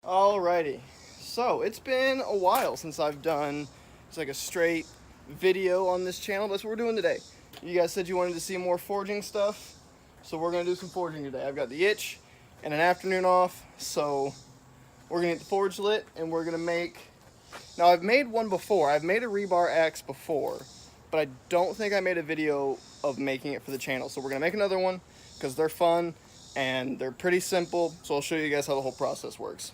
Alrighty, so it's been a while since I've done just like a straight video on this channel. That's what we're doing today. You guys said you wanted to see more forging stuff, so we're gonna do some forging today. I've got the itch and an afternoon off, so we're gonna get the forge lit and we're gonna make. Now I've made one before. I've made a Rebar AX before, but I don't think I made a video of making it for the channel. So we're gonna make another one because they're fun and they're pretty simple. So I'll show you guys how the whole process works.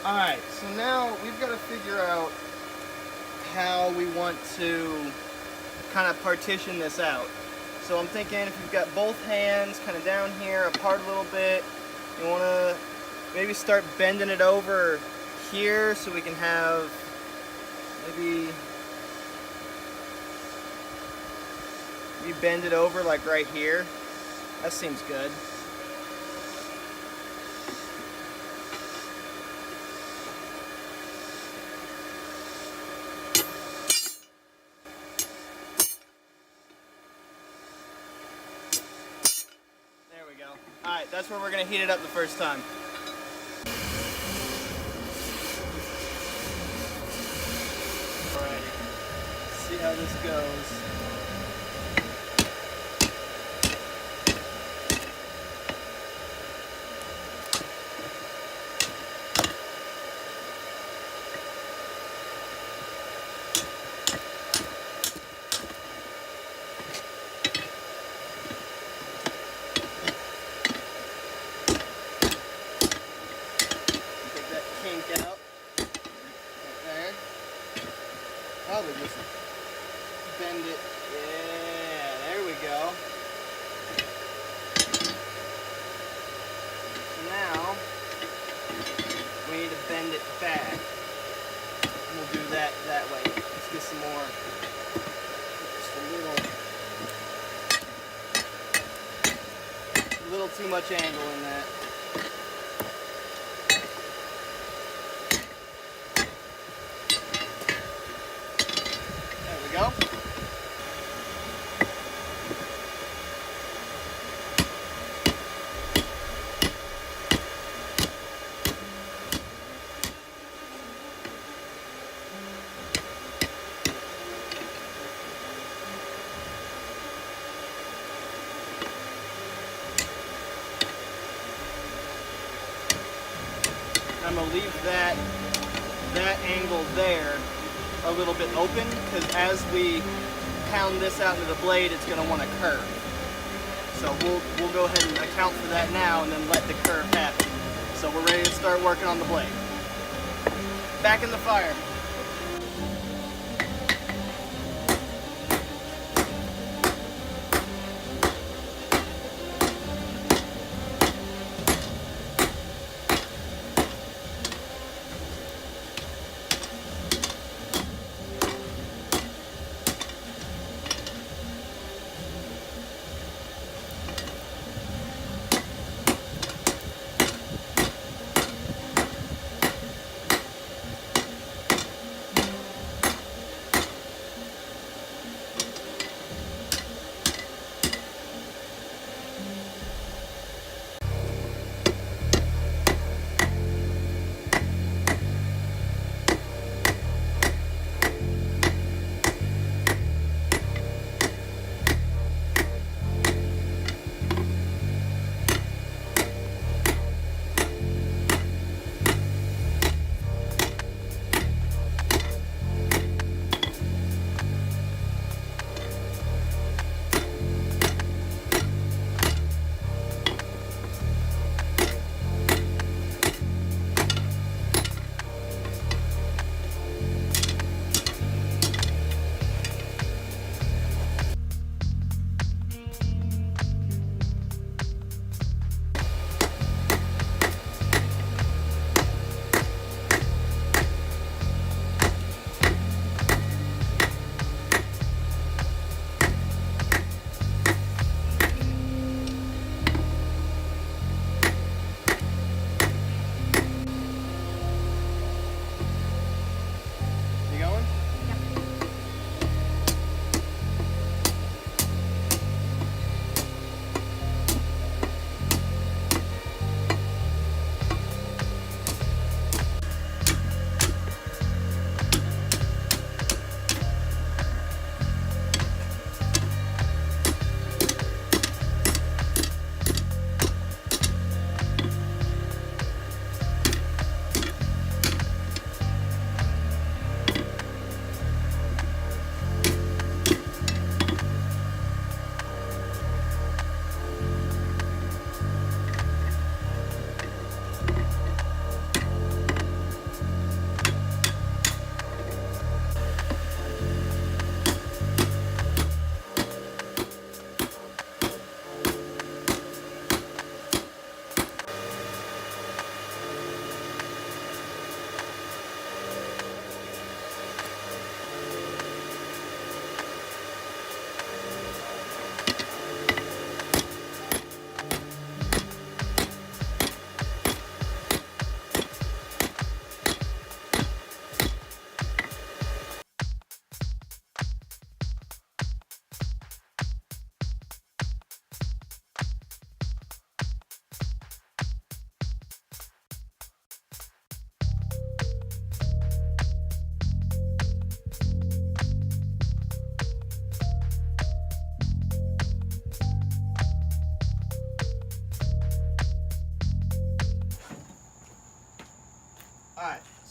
Alright, so now we've got to figure out how we want to kind of partition this out. So I'm thinking if you've got both hands kind of down here, apart a little bit, you want to maybe start bending it over here so we can have maybe bend it over like right here. That seems good. Alright, that's where we're going to heat it up the first time. Alright, see how this goes. Out right there. Probably just bend it. Yeah, there we go. So now we need to bend it back. And we'll do that way. Let's get some more. Just a little too much angle in that. Go. I'm going to leave that angle there a little bit open, because as we pound this out into the blade, it's going to want to curve. So we'll go ahead and account for that now and then let the curve happen. So we're ready to start working on the blade. Back in the fire.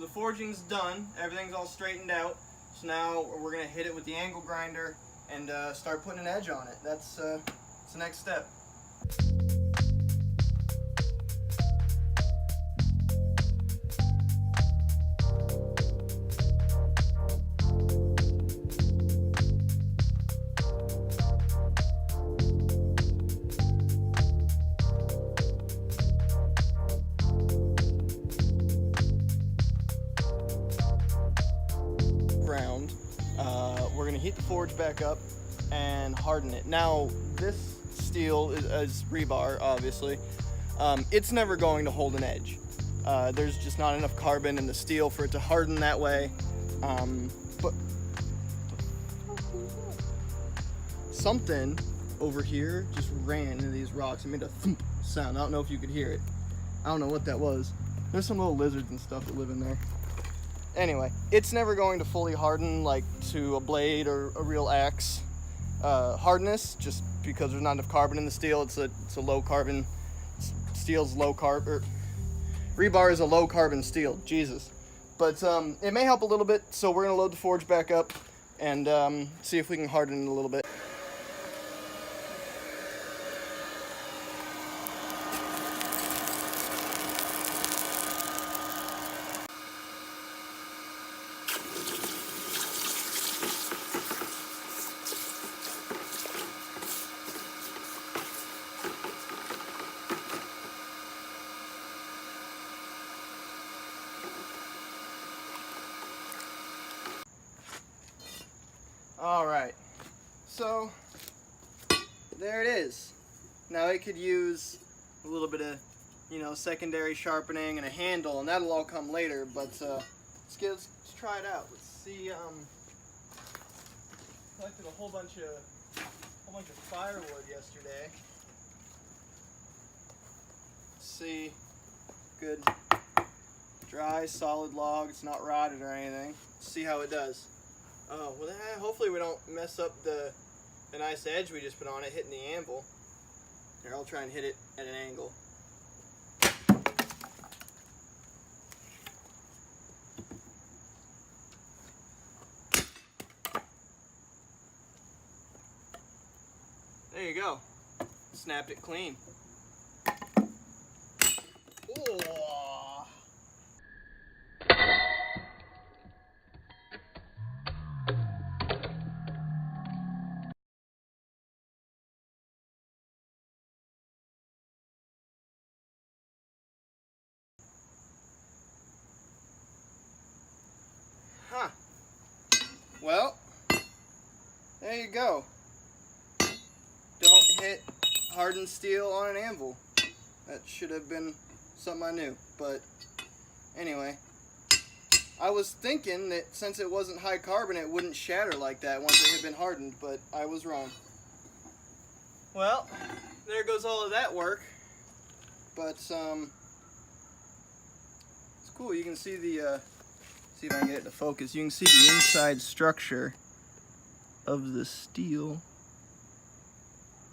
So the forging's done. Everything's all straightened out. So now we're gonna hit it with the angle grinder and start putting an edge on it. That's the next step. Ground. We're gonna heat the forge back up and harden it. Now this steel is rebar, obviously. It's never going to hold an edge. There's just not enough carbon in the steel for it to harden that way. But something over here just ran into these rocks and made a thump sound. I don't know if you could hear it. I don't know what that was. There's some little lizards and stuff that live in there. Anyway, it's never going to fully harden like to a blade or a real axe hardness, just because there's not enough carbon in the steel. It's a low carbon. Steel's low carbon. Rebar is a low carbon steel. Jesus, but it may help a little bit. So we're gonna load the forge back up and see if we can harden it a little bit. All right, so there it is. Now it could use a little bit of, secondary sharpening and a handle, and that'll all come later. But let's try it out. Let's see. Collected a whole bunch of firewood yesterday. Let's see, good, dry, solid log. It's not rotted or anything. Let's see how it does. Oh, well, hopefully we don't mess up the nice edge we just put on it, hitting the anvil. Here, I'll try and hit it at an angle. There you go. Snapped it clean. Oh. Huh. Well, there you go. Don't hit hardened steel on an anvil. That should have been something I knew. But anyway, I was thinking that since it wasn't high carbon, it wouldn't shatter like that once it had been hardened, but I was wrong. Well, there goes all of that work. But it's cool. You can see the see if I can get it to focus. You can see the inside structure of the steel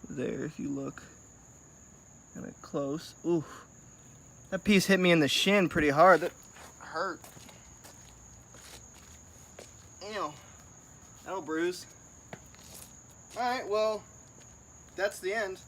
there if you look kind of close. Ooh, that piece hit me in the shin pretty hard. That hurt. Ew, that'll bruise. Alright, well, that's the end.